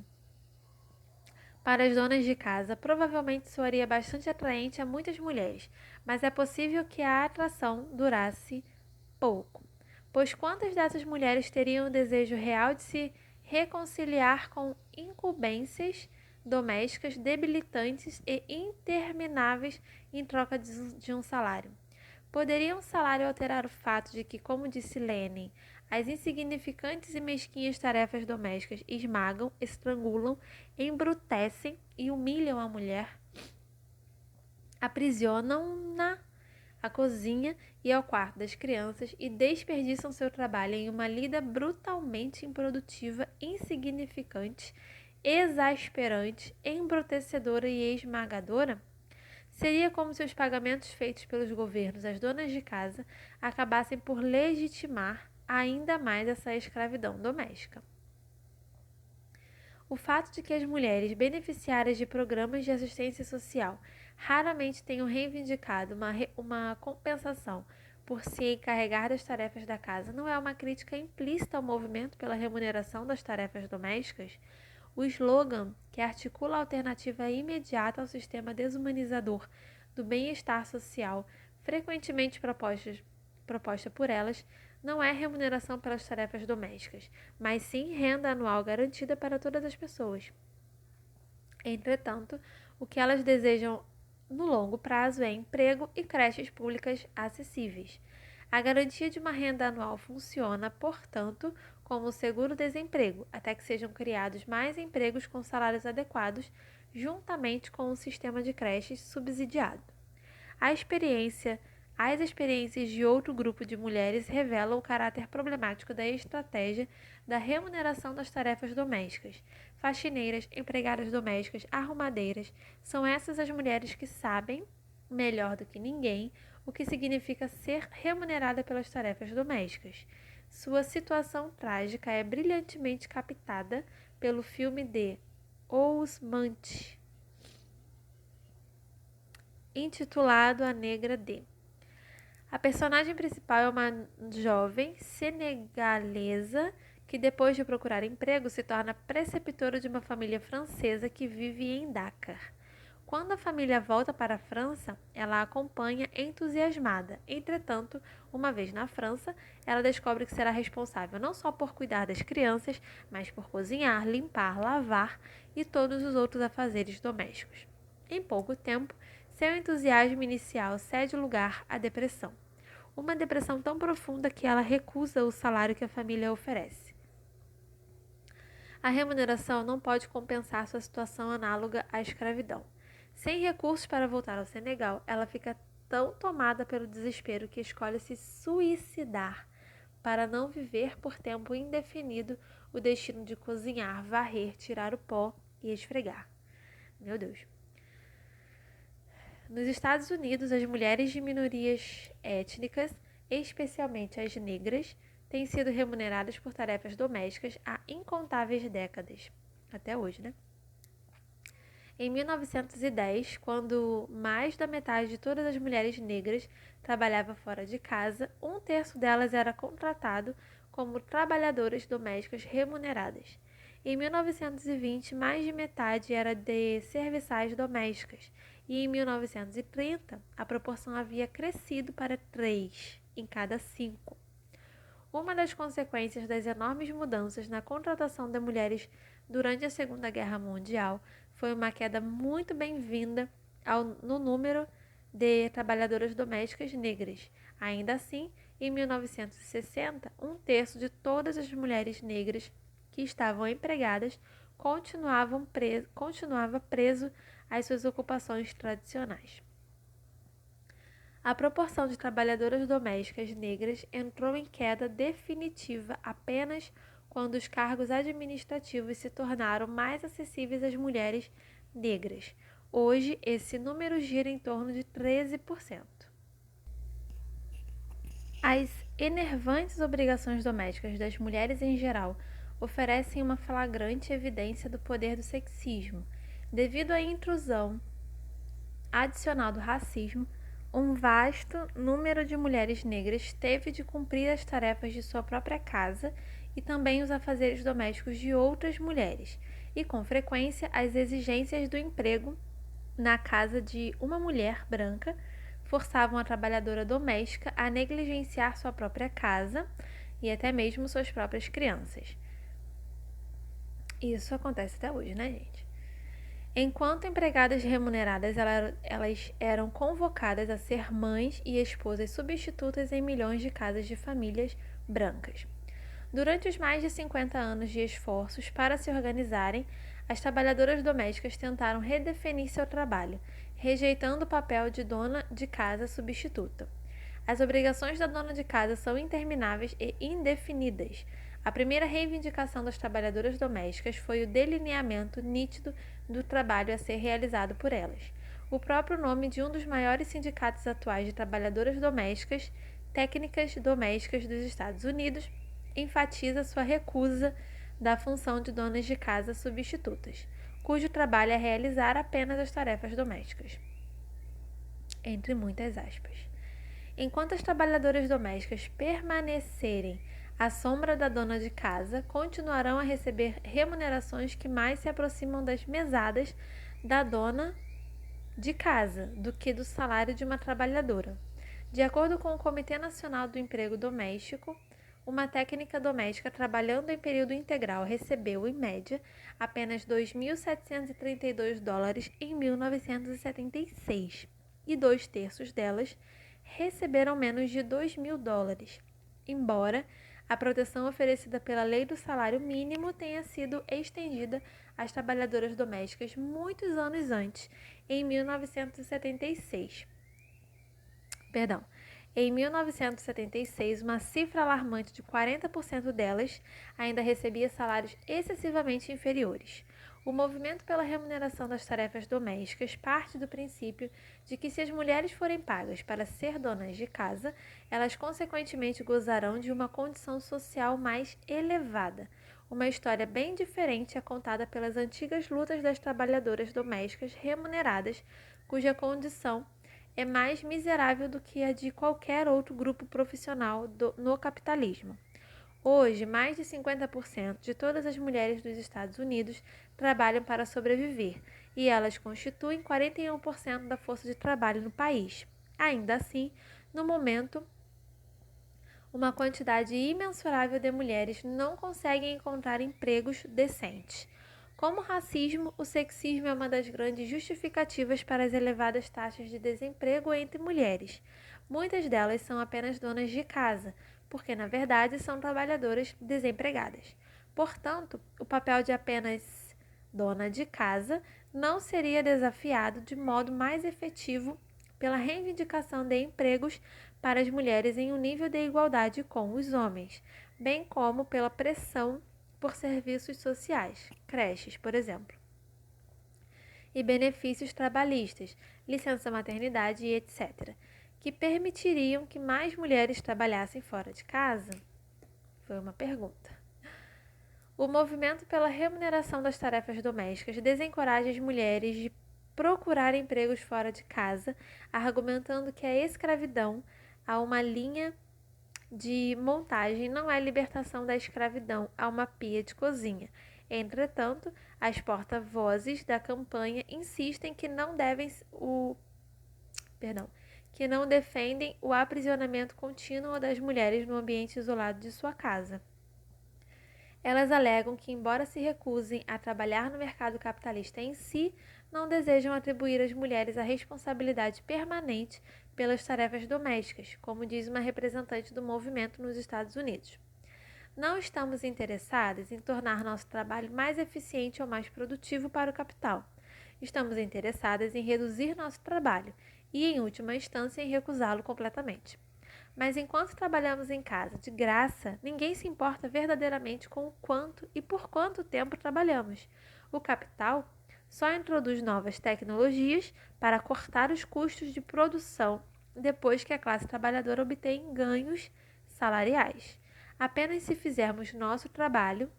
para as donas de casa provavelmente soaria bastante atraente a muitas mulheres, mas é possível que a atração durasse pouco, pois quantas dessas mulheres teriam o desejo real de se reconciliar com incumbências domésticas debilitantes e intermináveis em troca de um salário? Poderia um salário alterar o fato de que, como disse Lenin, as insignificantes e mesquinhas tarefas domésticas esmagam, estrangulam, embrutecem e humilham a mulher? Aprisionam-na à cozinha e ao quarto das crianças e desperdiçam seu trabalho em uma lida brutalmente improdutiva, insignificante, exasperante, embrutecedora e esmagadora? Seria como se os pagamentos feitos pelos governos às donas de casa acabassem por legitimar ainda mais essa escravidão doméstica. O fato de que as mulheres beneficiárias de programas de assistência social raramente tenham reivindicado uma compensação por se encarregar das tarefas da casa não é uma crítica implícita ao movimento pela remuneração das tarefas domésticas? O slogan, que articula a alternativa imediata ao sistema desumanizador do bem-estar social, frequentemente proposta por elas, não é remuneração pelas tarefas domésticas, mas sim renda anual garantida para todas as pessoas. Entretanto, o que elas desejam no longo prazo é emprego e creches públicas acessíveis. A garantia de uma renda anual funciona, portanto, como o seguro-desemprego, até que sejam criados mais empregos com salários adequados, juntamente com um sistema de creches subsidiado. As experiências de outro grupo de mulheres revelam o caráter problemático da estratégia da remuneração das tarefas domésticas. Faxineiras, empregadas domésticas, arrumadeiras, são essas as mulheres que sabem, melhor do que ninguém, o que significa ser remunerada pelas tarefas domésticas. Sua situação trágica é brilhantemente captada pelo filme de Ousmane, intitulado A Negra D. A personagem principal é uma jovem senegalesa que, depois de procurar emprego, se torna preceptora de uma família francesa que vive em Dakar. Quando a família volta para a França, ela a acompanha entusiasmada. Entretanto, uma vez na França, ela descobre que será responsável não só por cuidar das crianças, mas por cozinhar, limpar, lavar e todos os outros afazeres domésticos. Em pouco tempo, seu entusiasmo inicial cede lugar à depressão. Uma depressão tão profunda que ela recusa o salário que a família oferece. A remuneração não pode compensar sua situação análoga à escravidão. Sem recursos para voltar ao Senegal, ela fica tão tomada pelo desespero que escolhe se suicidar para não viver por tempo indefinido o destino de cozinhar, varrer, tirar o pó e esfregar. Meu Deus. Nos Estados Unidos, as mulheres de minorias étnicas, especialmente as negras, têm sido remuneradas por tarefas domésticas há incontáveis décadas. Até hoje, né? Em 1910, quando mais da metade de todas as mulheres negras trabalhava fora de casa, 1/3 delas era contratado como trabalhadoras domésticas remuneradas. Em 1920, mais de metade era de serviçais domésticas, e em 1930, a proporção havia crescido para 3 em cada 5. Uma das consequências das enormes mudanças na contratação de mulheres durante a Segunda Guerra Mundial foi uma queda muito bem-vinda no número de trabalhadoras domésticas negras. Ainda assim, em 1960, 1/3 de todas as mulheres negras que estavam empregadas continuava preso às suas ocupações tradicionais. A proporção de trabalhadoras domésticas negras entrou em queda definitiva apenas quando os cargos administrativos se tornaram mais acessíveis às mulheres negras. Hoje, esse número gira em torno de 13%. As enervantes obrigações domésticas das mulheres em geral oferecem uma flagrante evidência do poder do sexismo. Devido à intrusão adicional do racismo, um vasto número de mulheres negras teve de cumprir as tarefas de sua própria casa e também os afazeres domésticos de outras mulheres, e com frequência as exigências do emprego na casa de uma mulher branca forçavam a trabalhadora doméstica a negligenciar sua própria casa e até mesmo suas próprias crianças. Isso acontece até hoje, né, gente? Enquanto empregadas remuneradas, elas eram convocadas a ser mães e esposas substitutas em milhões de casas de famílias brancas. Durante os mais de 50 anos de esforços para se organizarem, as trabalhadoras domésticas tentaram redefinir seu trabalho, rejeitando o papel de dona de casa substituta. As obrigações da dona de casa são intermináveis e indefinidas. A primeira reivindicação das trabalhadoras domésticas foi o delineamento nítido do trabalho a ser realizado por elas. O próprio nome de um dos maiores sindicatos atuais de trabalhadoras domésticas, Técnicas Domésticas dos Estados Unidos, enfatiza sua recusa da função de donas de casa substitutas, cujo trabalho é realizar apenas as tarefas domésticas. Entre muitas aspas. Enquanto as trabalhadoras domésticas permanecerem À sombra da dona de casa, continuarão a receber remunerações que mais se aproximam das mesadas da dona de casa do que do salário de uma trabalhadora. De acordo com o Comitê Nacional do Emprego Doméstico, uma técnica doméstica trabalhando em período integral recebeu, em média, apenas $2.732 em 1976, e 2/3 delas receberam menos de $2.000, embora a proteção oferecida pela Lei do Salário Mínimo tenha sido estendida às trabalhadoras domésticas muitos anos antes, em 1976. Em 1976, uma cifra alarmante de 40% delas ainda recebia salários excessivamente inferiores. O movimento pela remuneração das tarefas domésticas parte do princípio de que, se as mulheres forem pagas para ser donas de casa, elas consequentemente gozarão de uma condição social mais elevada. Uma história bem diferente é contada pelas antigas lutas das trabalhadoras domésticas remuneradas, cuja condição é mais miserável do que a de qualquer outro grupo profissional no capitalismo. Hoje, mais de 50% de todas as mulheres dos Estados Unidos trabalham para sobreviver, e elas constituem 41% da força de trabalho no país. Ainda assim, no momento, uma quantidade imensurável de mulheres não conseguem encontrar empregos decentes. Como o racismo, o sexismo é uma das grandes justificativas para as elevadas taxas de desemprego entre mulheres. Muitas delas são apenas donas de casa, porque na verdade são trabalhadoras desempregadas. Portanto, o papel de apenas dona de casa não seria desafiado de modo mais efetivo pela reivindicação de empregos para as mulheres em um nível de igualdade com os homens, bem como pela pressão por serviços sociais, creches, por exemplo, e benefícios trabalhistas, licença maternidade e etc., que permitiriam que mais mulheres trabalhassem fora de casa? Foi uma pergunta. O movimento pela remuneração das tarefas domésticas desencoraja as mulheres de procurar empregos fora de casa, argumentando que a escravidão a uma linha de montagem não é libertação da escravidão a uma pia de cozinha. Entretanto, as porta-vozes da campanha insistem que não defendem o aprisionamento contínuo das mulheres no ambiente isolado de sua casa. Elas alegam que, embora se recusem a trabalhar no mercado capitalista em si, não desejam atribuir às mulheres a responsabilidade permanente pelas tarefas domésticas, como diz uma representante do movimento nos Estados Unidos. Não estamos interessadas em tornar nosso trabalho mais eficiente ou mais produtivo para o capital. Estamos interessadas em reduzir nosso trabalho e, em última instância, em recusá-lo completamente. Mas enquanto trabalhamos em casa de graça, ninguém se importa verdadeiramente com o quanto e por quanto tempo trabalhamos. O capital só introduz novas tecnologias para cortar os custos de produção depois que a classe trabalhadora obtém ganhos salariais. Apenas se fizermos nosso trabalho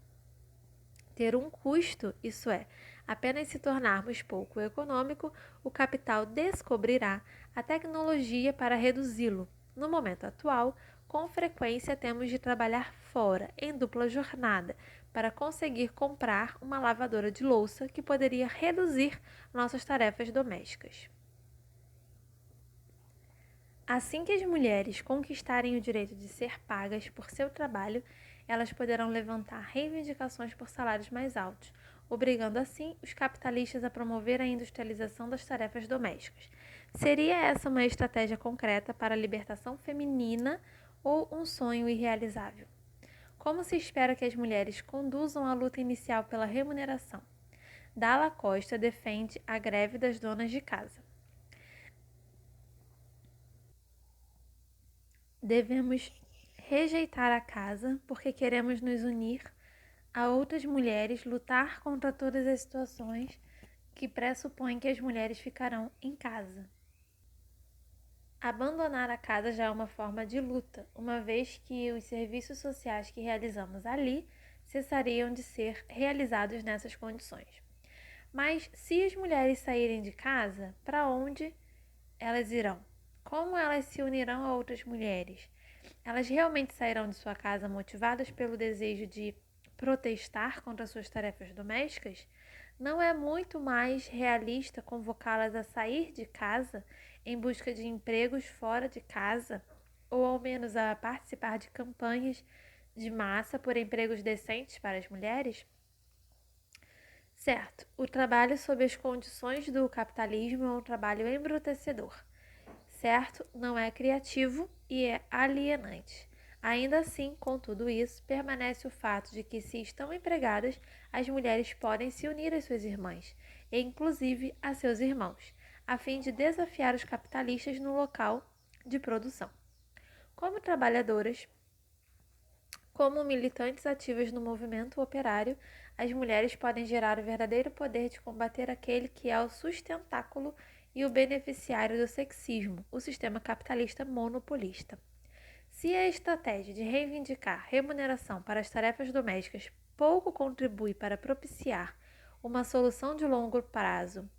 ter um custo, isso é, apenas se tornarmos pouco econômico, o capital descobrirá a tecnologia para reduzi-lo. No momento atual, com frequência temos de trabalhar fora, em dupla jornada, para conseguir comprar uma lavadora de louça que poderia reduzir nossas tarefas domésticas. Assim que as mulheres conquistarem o direito de ser pagas por seu trabalho, elas poderão levantar reivindicações por salários mais altos, obrigando assim os capitalistas a promover a industrialização das tarefas domésticas. Seria essa uma estratégia concreta para a libertação feminina ou um sonho irrealizável? Como se espera que as mulheres conduzam a luta inicial pela remuneração? Dalla Costa defende a greve das donas de casa. Devemos rejeitar a casa porque queremos nos unir a outras mulheres, lutar contra todas as situações que pressupõem que as mulheres ficarão em casa. Abandonar a casa já é uma forma de luta, uma vez que os serviços sociais que realizamos ali cessariam de ser realizados nessas condições. Mas se as mulheres saírem de casa, para onde elas irão? Como elas se unirão a outras mulheres? Elas realmente sairão de sua casa motivadas pelo desejo de protestar contra suas tarefas domésticas? Não é muito mais realista convocá-las a sair de casa em busca de empregos fora de casa, ou ao menos a participar de campanhas de massa por empregos decentes para as mulheres? Certo, o trabalho sob as condições do capitalismo é um trabalho embrutecedor. Certo, não é criativo e é alienante. Ainda assim, com tudo isso, permanece o fato de que, se estão empregadas, as mulheres podem se unir às suas irmãs, e inclusive a seus irmãos, a fim de desafiar os capitalistas no local de produção. Como trabalhadoras, como militantes ativas no movimento operário, as mulheres podem gerar o verdadeiro poder de combater aquele que é o sustentáculo e o beneficiário do sexismo, o sistema capitalista monopolista. Se a estratégia de reivindicar remuneração para as tarefas domésticas pouco contribui para propiciar uma solução de longo prazo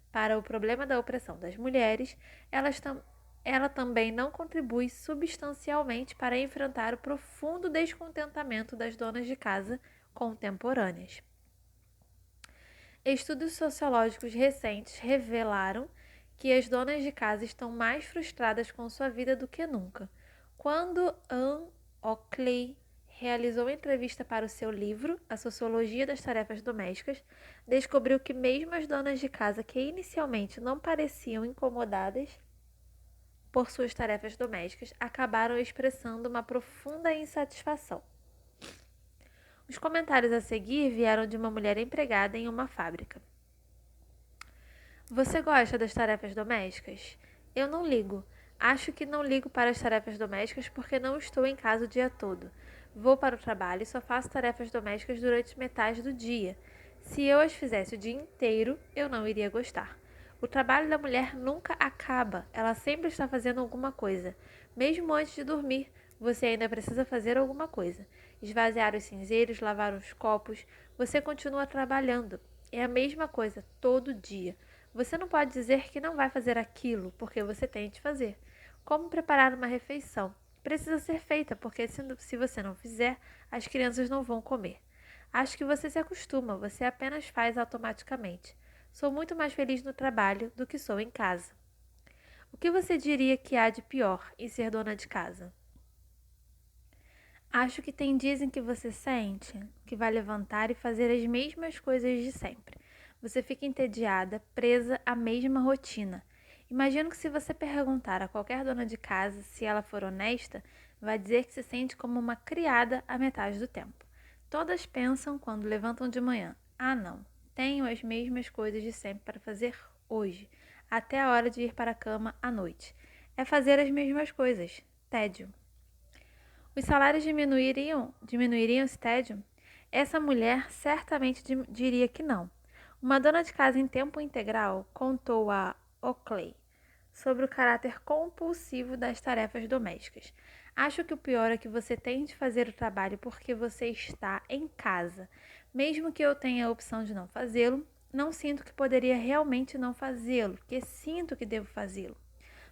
para o problema da opressão das mulheres, ela também não contribui substancialmente para enfrentar o profundo descontentamento das donas de casa contemporâneas. Estudos sociológicos recentes revelaram que as donas de casa estão mais frustradas com sua vida do que nunca. Quando Anne Oakley realizou entrevista para o seu livro A Sociologia das Tarefas Domésticas, descobriu que mesmo as donas de casa que inicialmente não pareciam incomodadas por suas tarefas domésticas acabaram expressando uma profunda insatisfação. Os comentários a seguir vieram de uma mulher empregada em uma fábrica. Você gosta das tarefas domésticas? Eu não ligo. Acho que não ligo para as tarefas domésticas porque não estou em casa o dia todo. Vou para o trabalho e só faço tarefas domésticas durante metade do dia. Se eu as fizesse o dia inteiro, eu não iria gostar. O trabalho da mulher nunca acaba. Ela sempre está fazendo alguma coisa. Mesmo antes de dormir, você ainda precisa fazer alguma coisa. Esvaziar os cinzeiros, lavar os copos. Você continua trabalhando. É a mesma coisa todo dia. Você não pode dizer que não vai fazer aquilo, porque você tem de fazer. Como preparar uma refeição? Precisa ser feita, porque se você não fizer, as crianças não vão comer. Acho que você se acostuma, você apenas faz automaticamente. Sou muito mais feliz no trabalho do que sou em casa. O que você diria que há de pior em ser dona de casa? Acho que tem dias em que você sente que vai levantar e fazer as mesmas coisas de sempre. Você fica entediada, presa à mesma rotina. Imagino que, se você perguntar a qualquer dona de casa se ela for honesta, vai dizer que se sente como uma criada a metade do tempo. Todas pensam quando levantam de manhã: ah, não, tenho as mesmas coisas de sempre para fazer hoje, até a hora de ir para a cama à noite. É fazer as mesmas coisas. Tédio. Os salários diminuiriam esse tédio? Essa mulher certamente diria que não. Uma dona de casa em tempo integral contou a Oakley sobre o caráter compulsivo das tarefas domésticas. Acho que o pior é que você tem de fazer o trabalho porque você está em casa. Mesmo que eu tenha a opção de não fazê-lo, não sinto que poderia realmente não fazê-lo, que sinto que devo fazê-lo.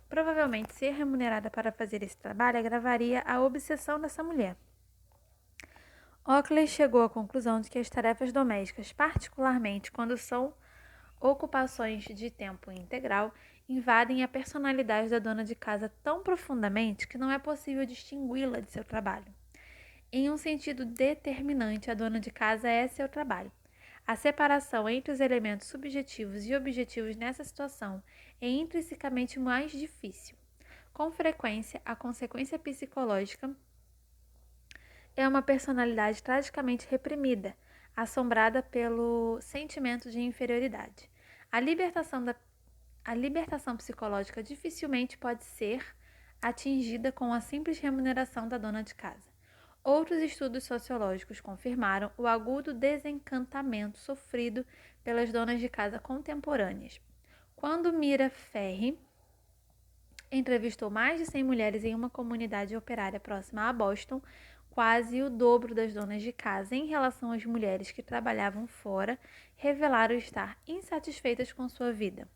Provavelmente, ser remunerada para fazer esse trabalho agravaria a obsessão dessa mulher. Oakley chegou à conclusão de que as tarefas domésticas, particularmente quando são ocupações de tempo integral, invadem a personalidade da dona de casa tão profundamente que não é possível distingui-la de seu trabalho. Em um sentido determinante, a dona de casa é seu trabalho. A separação entre os elementos subjetivos e objetivos nessa situação é intrinsecamente mais difícil. Com frequência, a consequência psicológica é uma personalidade tragicamente reprimida, assombrada pelo sentimento de inferioridade. A libertação psicológica dificilmente pode ser atingida com a simples remuneração da dona de casa. Outros estudos sociológicos confirmaram o agudo desencantamento sofrido pelas donas de casa contemporâneas. Quando Mira Ferri entrevistou mais de 100 mulheres em uma comunidade operária próxima a Boston, quase o dobro das donas de casa em relação às mulheres que trabalhavam fora revelaram estar insatisfeitas com sua vida.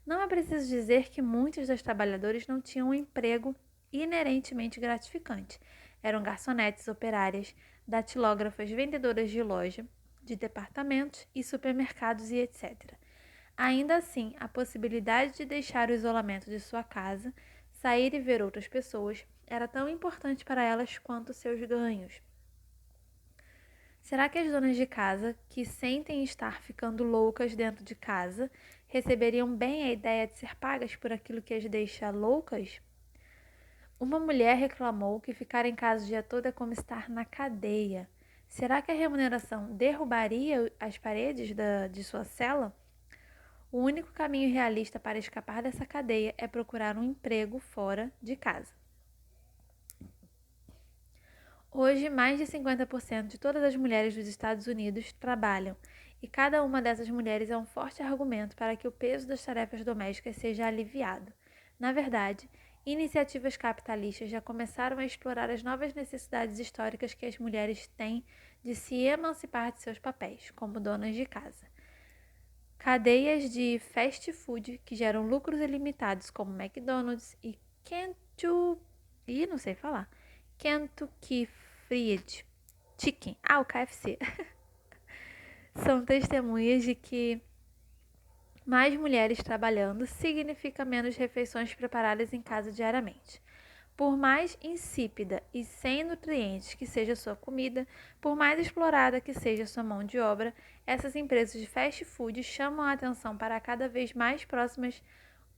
Não é preciso dizer que muitos das trabalhadoras não tinham um emprego inerentemente gratificante. Eram garçonetes, operárias, datilógrafas, vendedoras de loja, de departamentos e supermercados e etc. Ainda assim, a possibilidade de deixar o isolamento de sua casa, sair e ver outras pessoas, era tão importante para elas quanto seus ganhos. Será que as donas de casa, que sentem estar ficando loucas dentro de casa, receberiam bem a ideia de ser pagas por aquilo que as deixa loucas? Uma mulher reclamou que ficar em casa o dia todo é como estar na cadeia. Será que a remuneração derrubaria as paredes de sua cela? O único caminho realista para escapar dessa cadeia é procurar um emprego fora de casa. Hoje, mais de 50% de todas as mulheres dos Estados Unidos trabalham, e cada uma dessas mulheres é um forte argumento para que o peso das tarefas domésticas seja aliviado. Na verdade, iniciativas capitalistas já começaram a explorar as novas necessidades históricas que as mulheres têm de se emancipar de seus papéis, como donas de casa. Cadeias de fast food que geram lucros ilimitados, como McDonald's e Kentucky Fried Chicken, o KFC, são testemunhas de que mais mulheres trabalhando significa menos refeições preparadas em casa diariamente. Por mais insípida e sem nutrientes que seja sua comida, por mais explorada que seja sua mão de obra, essas empresas de fast food chamam a atenção para a cada vez mais próximas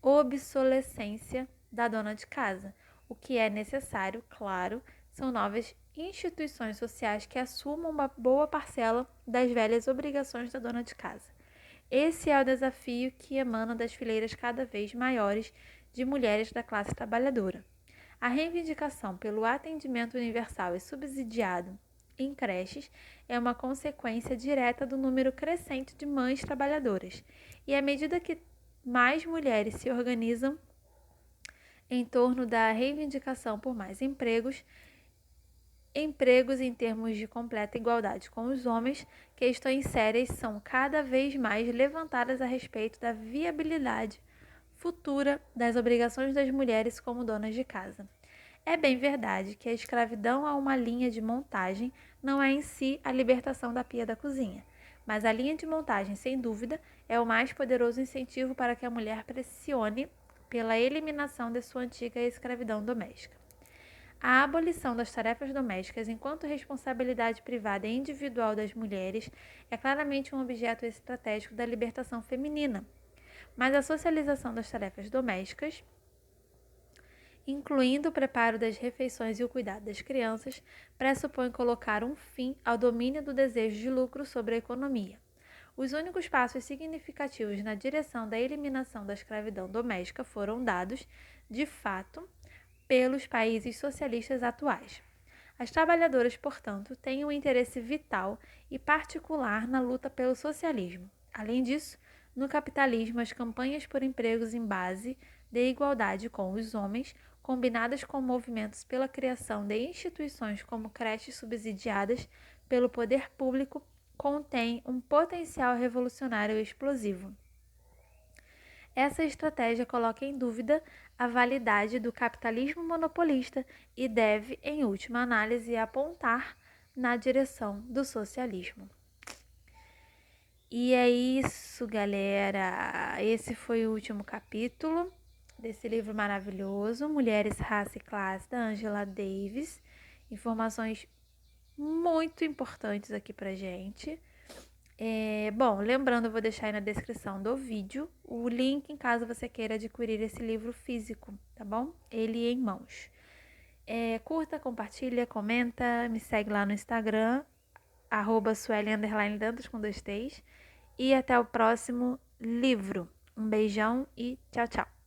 obsolescência da dona de casa. O que é necessário, claro, são novas instituições sociais que assumam uma boa parcela das velhas obrigações da dona de casa. Esse é o desafio que emana das fileiras cada vez maiores de mulheres da classe trabalhadora. A reivindicação pelo atendimento universal e subsidiado em creches é uma consequência direta do número crescente de mães trabalhadoras. E à medida que mais mulheres se organizam em torno da reivindicação por mais empregos em termos de completa igualdade com os homens, questões sérias são cada vez mais levantadas a respeito da viabilidade futura das obrigações das mulheres como donas de casa. É bem verdade que a escravidão a uma linha de montagem não é em si a libertação da pia da cozinha, mas a linha de montagem, sem dúvida, é o mais poderoso incentivo para que a mulher pressione pela eliminação de sua antiga escravidão doméstica. A abolição das tarefas domésticas enquanto responsabilidade privada e individual das mulheres é claramente um objeto estratégico da libertação feminina, mas a socialização das tarefas domésticas, incluindo o preparo das refeições e o cuidado das crianças, pressupõe colocar um fim ao domínio do desejo de lucro sobre a economia. Os únicos passos significativos na direção da eliminação da escravidão doméstica foram dados, de fato, pelos países socialistas atuais. As trabalhadoras, portanto, têm um interesse vital e particular na luta pelo socialismo. Além disso, no capitalismo, as campanhas por empregos em base de igualdade com os homens, combinadas com movimentos pela criação de instituições como creches subsidiadas pelo poder público, contêm um potencial revolucionário e explosivo. Essa estratégia coloca em dúvida a validade do capitalismo monopolista e deve, em última análise, apontar na direção do socialismo. E é isso, galera. Esse foi o último capítulo desse livro maravilhoso, Mulheres, Raça e Classe, da Angela Davis. Informações muito importantes aqui pra gente. Bom, lembrando, eu vou deixar aí na descrição do vídeo o link em caso você queira adquirir esse livro físico, tá bom? Ele em mãos. Curta, compartilha, comenta, me segue lá no Instagram, @Sueli_Dantas com 2 T's. E até o próximo livro. Um beijão e tchau, tchau.